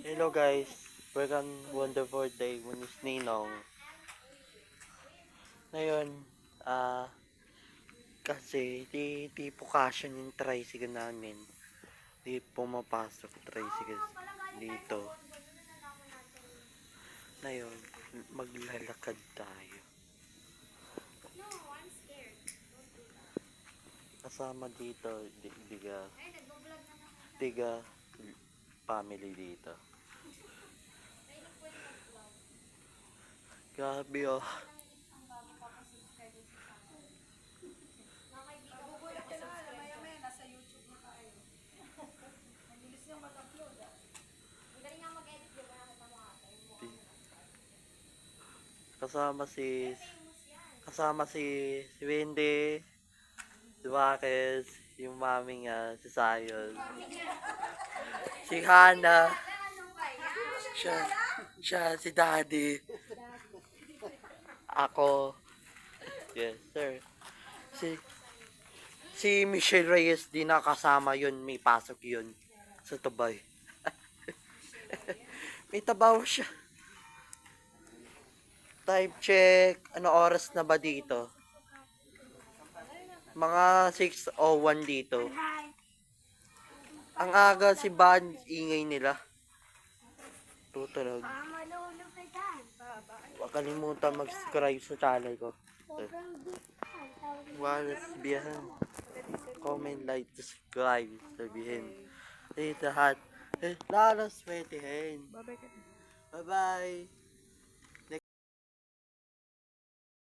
Hello guys, welcome wonderful day when is Ninong. Ngayon, kasi di po kasya yung tricycle namin. Di pumapasok tricycle dito. Ngayon, maglalakad tayo. Kasama dito, tiga family dito. Grabe oh. Kasama si Wendy, si Wakes, yung mami nga, si Sayon, si Hana, siya si Daddy, ako, yes sir, si Michelle Reyes di nakasama yun, may pasok yun sa Tabay. May tabaw siya. Time check. Ano oras na ba dito? Mga 6:01 dito. Ang aga si Ban, ingay nila. Tutunog. Huwag kalimutan mag-subscribe sa channel ko. Walas biyahan. Comment, like, subscribe. Sabihin. Lahat. Lalas swetihin. Bye bye.